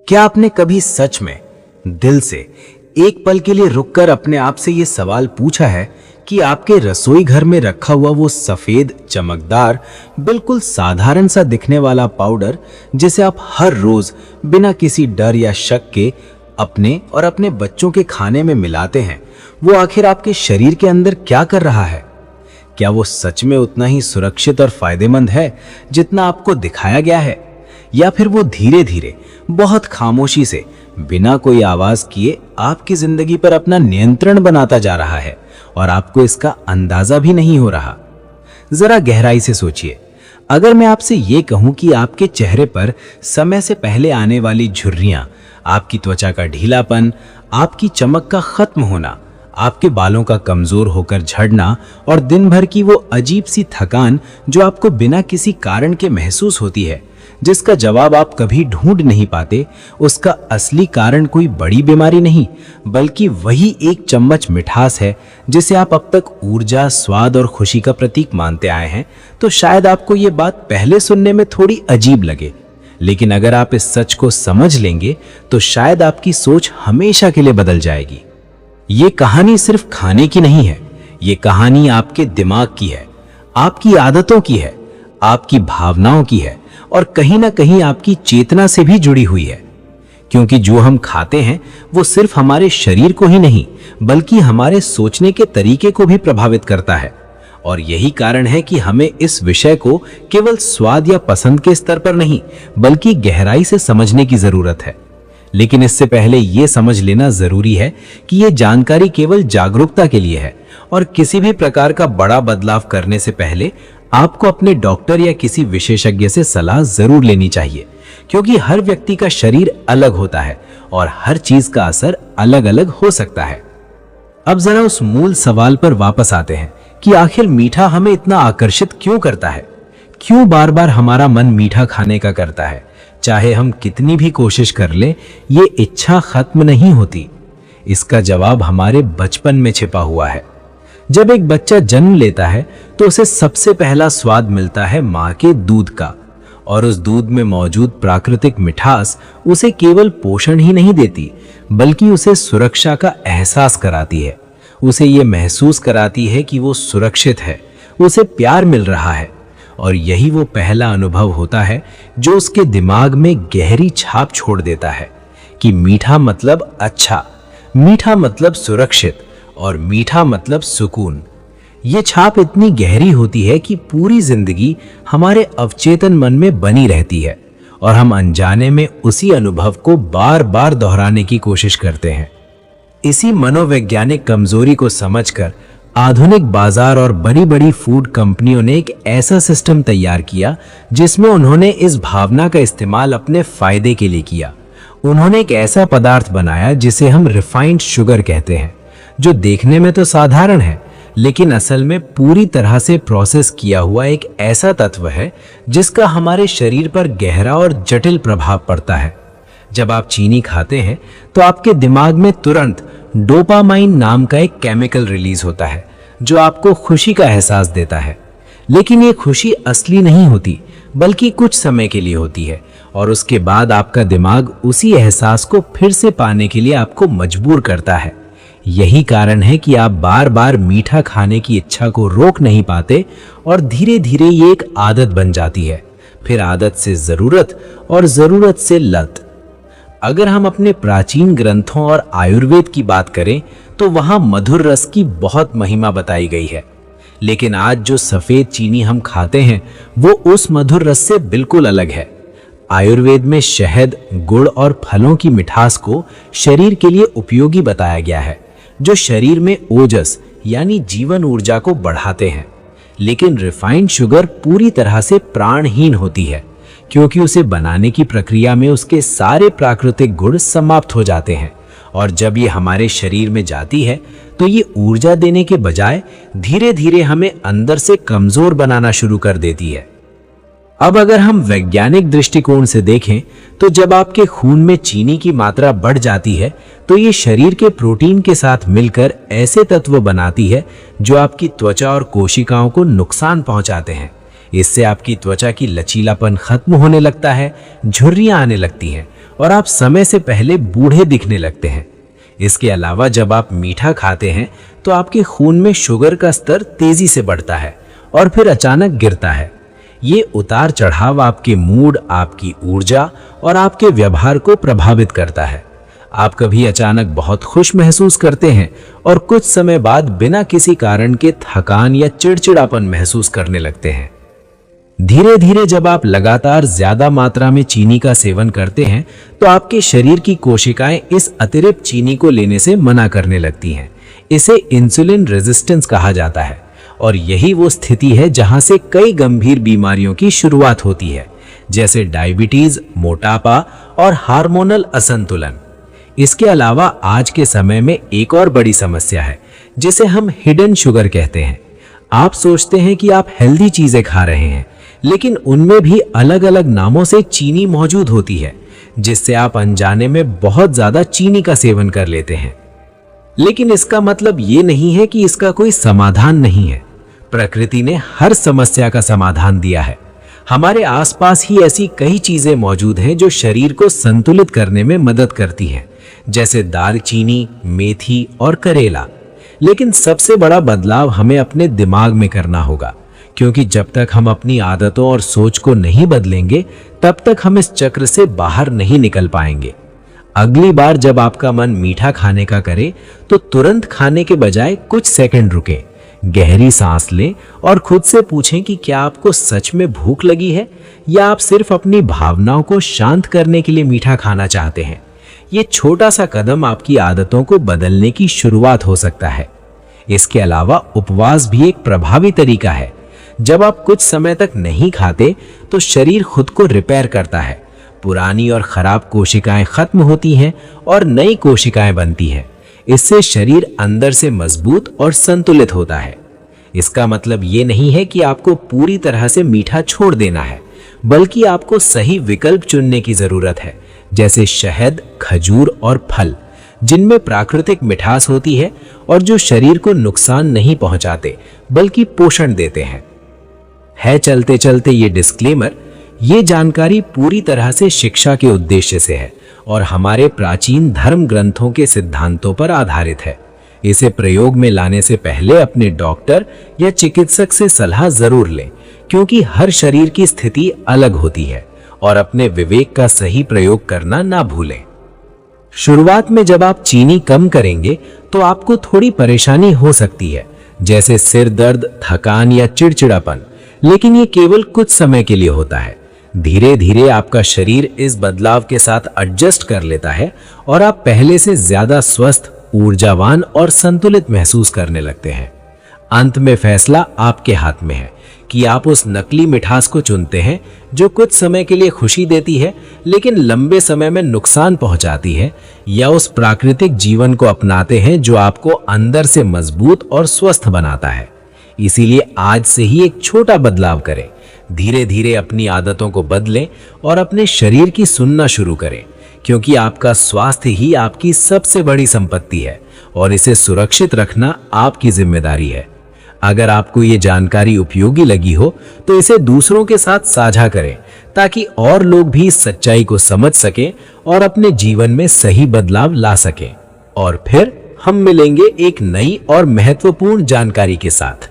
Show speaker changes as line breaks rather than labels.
क्या आपने कभी सच में दिल से एक पल के लिए रुककर अपने आप से ये सवाल पूछा है कि आपके रसोई घर में रखा हुआ वो सफेद चमकदार बिल्कुल साधारण सा दिखने वाला पाउडर जिसे आप हर रोज बिना किसी डर या शक के अपने और अपने बच्चों के खाने में मिलाते हैं, वो आखिर आपके शरीर के अंदर क्या कर रहा है? क्या वो सच में उतना ही सुरक्षित और फायदेमंद है जितना आपको दिखाया गया है, या फिर वो धीरे धीरे बहुत खामोशी से बिना कोई आवाज किए आपकी जिंदगी पर अपना नियंत्रण बनाता जा रहा है और आपको इसका अंदाजा भी नहीं हो रहा? जरा गहराई से सोचिए। अगर मैं आपसे ये कहूं कि आपके चेहरे पर समय से पहले आने वाली झुर्रियां, आपकी त्वचा का ढीलापन, आपकी चमक का खत्म होना, आपके बालों का कमजोर होकर झड़ना और दिन भर की वो अजीब सी थकान जो आपको बिना किसी कारण के महसूस होती है, जिसका जवाब आप कभी ढूंढ नहीं पाते, उसका असली कारण कोई बड़ी बीमारी नहीं बल्कि वही एक चम्मच मिठास है जिसे आप अब तक ऊर्जा, स्वाद और खुशी का प्रतीक मानते आए हैं, तो शायद आपको ये बात पहले सुनने में थोड़ी अजीब लगे। लेकिन अगर आप इस सच को समझ लेंगे तो शायद आपकी सोच हमेशा के लिए बदल जाएगी। ये कहानी सिर्फ खाने की नहीं है, ये कहानी आपके दिमाग की है, आपकी आदतों की है, आपकी भावनाओं की है और कहीं ना कहीं आपकी चेतना से भी जुड़ी हुई है। क्योंकि जो हम खाते हैं वो सिर्फ हमारे शरीर को ही नहीं बल्कि हमारे सोचने के तरीके को भी प्रभावित करता है। और यही कारण है कि हमें इस विषय को केवल स्वाद या पसंद के स्तर पर नहीं बल्कि गहराई से समझने की जरूरत है। लेकिन इससे पहले यह समझ लेना जरूरी है कि यह जानकारी केवल जागरूकता के लिए है और किसी भी प्रकार का बड़ा बदलाव करने से पहले आपको अपने डॉक्टर या किसी विशेषज्ञ से सलाह जरूर लेनी चाहिए, क्योंकि हर व्यक्ति का शरीर अलग होता है और हर चीज का असर अलग अलग हो सकता है। अब जरा उस मूल सवाल पर वापस आते हैं कि आखिर मीठा हमें इतना आकर्षित क्यों करता है? क्यों बार बार हमारा मन मीठा खाने का करता है? चाहे हम कितनी भी कोशिश कर लें, ये इच्छा खत्म नहीं होती। इसका जवाब हमारे बचपन में छिपा हुआ है। जब एक बच्चा जन्म लेता है तो उसे सबसे पहला स्वाद मिलता है माँ के दूध का, और उस दूध में मौजूद प्राकृतिक मिठास उसे केवल पोषण ही नहीं देती बल्कि उसे सुरक्षा का एहसास कराती है। उसे ये महसूस कराती है कि वो सुरक्षित है, उसे प्यार मिल रहा है। और यही वो पहला अनुभव होता है जो उसके दिमाग में गहरी छाप छोड़ देता है कि मीठा मतलब अच्छा, मीठा मतलब सुरक्षित और मीठा मतलब सुकून। ये छाप इतनी गहरी होती है कि पूरी जिंदगी हमारे अवचेतन मन में बनी रहती है और हम अनजाने में उसी अनुभव को बार बार दोहराने की कोशिश करते हैं। इसी मनोवैज्ञानिक कमजोरी को समझकर आधुनिक बाजार और बड़ी बड़ी फूड कंपनियों ने एक ऐसा सिस्टम तैयार किया जिसमें उन्होंने इस भावना का इस्तेमाल अपने फायदे के लिए किया। उन्होंने एक ऐसा पदार्थ बनाया जिसे हम रिफाइंड शुगर कहते हैं, जो देखने में तो साधारण है लेकिन असल में पूरी तरह से प्रोसेस किया हुआ एक ऐसा तत्व है जिसका हमारे शरीर पर गहरा और जटिल प्रभाव पड़ता है। जब आप चीनी खाते हैं तो आपके दिमाग में तुरंत डोपामाइन नाम का एक केमिकल रिलीज होता है जो आपको खुशी का एहसास देता है। लेकिन ये खुशी असली नहीं होती बल्कि कुछ समय के लिए होती है और उसके बाद आपका दिमाग उसी एहसास को फिर से पाने के लिए आपको मजबूर करता है। यही कारण है कि आप बार बार मीठा खाने की इच्छा को रोक नहीं पाते और धीरे धीरे ये एक आदत बन जाती है, फिर आदत से जरूरत और जरूरत से लत। अगर हम अपने प्राचीन ग्रंथों और आयुर्वेद की बात करें तो वहां मधुर रस की बहुत महिमा बताई गई है, लेकिन आज जो सफेद चीनी हम खाते हैं वो उस मधुर रस से बिल्कुल अलग है। आयुर्वेद में शहद, गुड़ और फलों की मिठास को शरीर के लिए उपयोगी बताया गया है, जो शरीर में ओजस यानी जीवन ऊर्जा को बढ़ाते हैं। लेकिन रिफाइंड शुगर पूरी तरह से प्राणहीन होती है, क्योंकि उसे बनाने की प्रक्रिया में उसके सारे प्राकृतिक गुण समाप्त हो जाते हैं और जब ये हमारे शरीर में जाती है तो ये ऊर्जा देने के बजाय धीरे धीरे हमें अंदर से कमजोर बनाना शुरू कर देती है। अब अगर हम वैज्ञानिक दृष्टिकोण से देखें तो जब आपके खून में चीनी की मात्रा बढ़ जाती है तो ये शरीर के प्रोटीन के साथ मिलकर ऐसे तत्व बनाती है जो आपकी त्वचा और कोशिकाओं को नुकसान पहुंचाते हैं। इससे आपकी त्वचा की लचीलापन खत्म होने लगता है, झुर्रियां आने लगती हैं और आप समय से पहले बूढ़े दिखने लगते हैं। इसके अलावा जब आप मीठा खाते हैं तो आपके खून में शुगर का स्तर तेजी से बढ़ता है और फिर अचानक गिरता है। ये उतार चढ़ाव आपके मूड, आपकी ऊर्जा और आपके व्यवहार को प्रभावित करता है। आप कभी अचानक बहुत खुश महसूस करते हैं और कुछ समय बाद बिना किसी कारण के थकान या चिड़चिड़ापन महसूस करने लगते हैं। धीरे धीरे जब आप लगातार ज्यादा मात्रा में चीनी का सेवन करते हैं तो आपके शरीर की कोशिकाएं इस अतिरिक्त चीनी को लेने से मना करने लगती हैं। इसे इंसुलिन रेजिस्टेंस कहा जाता है और यही वो स्थिति है जहां से कई गंभीर बीमारियों की शुरुआत होती है, जैसे डायबिटीज, मोटापा और हार्मोनल असंतुलन। इसके अलावा आज के समय में एक और बड़ी समस्या है जिसे हम हिडन शुगर कहते हैं। आप सोचते हैं कि आप हेल्दी चीजें खा रहे हैं, लेकिन उनमें भी अलग अलग नामों से चीनी मौजूद होती है, जिससे आप अनजाने में बहुत ज्यादा चीनी का सेवन कर लेते हैं। लेकिन इसका मतलब ये नहीं है कि इसका कोई समाधान नहीं है। प्रकृति ने हर समस्या का समाधान दिया है। हमारे आसपास ही ऐसी कई चीजें मौजूद हैं जो शरीर को संतुलित करने में मदद करती हैं, जैसे दालचीनी, मेथी और करेला। लेकिन सबसे बड़ा बदलाव हमें अपने दिमाग में करना होगा, क्योंकि जब तक हम अपनी आदतों और सोच को नहीं बदलेंगे तब तक हम इस चक्र से बाहर नहीं निकल पाएंगे। अगली बार जब आपका मन मीठा खाने का करे तो तुरंत खाने के बजाय कुछ सेकंड रुकें, गहरी सांस लें और खुद से पूछें कि क्या आपको सच में भूख लगी है या आप सिर्फ अपनी भावनाओं को शांत करने के लिए मीठा खाना चाहते हैं। ये छोटा सा कदम आपकी आदतों को बदलने की शुरुआत हो सकता है। इसके अलावा उपवास भी एक प्रभावी तरीका है। जब आप कुछ समय तक नहीं खाते तो शरीर खुद को रिपेयर करता है। पुरानी और खराब कोशिकाएं खत्म होती हैं और नई कोशिकाएं बनती हैं। इससे शरीर अंदर से मजबूत और संतुलित होता है। इसका मतलब ये नहीं है कि आपको पूरी तरह से मीठा छोड़ देना है, बल्कि आपको सही विकल्प चुनने की जरूरत है, जैसे शहद, खजूर और फल, जिनमें प्राकृतिक मिठास होती है और जो शरीर को नुकसान नहीं पहुंचाते बल्कि पोषण देते हैं। चलते चलते ये डिस्क्लेमर, ये जानकारी पूरी तरह से शिक्षा के उद्देश्य से है और हमारे प्राचीन धर्म ग्रंथों के सिद्धांतों पर आधारित है। इसे प्रयोग में लाने से पहले अपने डॉक्टर या चिकित्सक से सलाह जरूर लें, क्योंकि हर शरीर की स्थिति अलग होती है और अपने विवेक का सही प्रयोग करना ना भूलें। शुरुआत में जब आप चीनी कम करेंगे तो आपको थोड़ी परेशानी हो सकती है, जैसे सिर दर्द, थकान या चिड़चिड़ापन, लेकिन ये केवल कुछ समय के लिए होता है। धीरे धीरे आपका शरीर इस बदलाव के साथ एडजस्ट कर लेता है और आप पहले से ज्यादा स्वस्थ, ऊर्जावान और संतुलित महसूस करने लगते हैं। अंत में फैसला आपके हाथ में है कि आप उस नकली मिठास को चुनते हैं जो कुछ समय के लिए खुशी देती है लेकिन लंबे समय में नुकसान पहुंचाती है, या उस प्राकृतिक जीवन को अपनाते हैं जो आपको अंदर से मजबूत और स्वस्थ बनाता है। इसीलिए आज से ही एक छोटा बदलाव करें, धीरे धीरे अपनी आदतों को बदलें और अपने शरीर की सुनना शुरू करें, क्योंकि आपका स्वास्थ्य ही आपकी सबसे बड़ी संपत्ति है और इसे सुरक्षित रखना आपकी जिम्मेदारी है। अगर आपको ये जानकारी उपयोगी लगी हो तो इसे दूसरों के साथ साझा करें, ताकि और लोग भी इस सच्चाई को समझ सकें और अपने जीवन में सही बदलाव ला सकें। और फिर हम मिलेंगे एक नई और महत्वपूर्ण जानकारी के साथ।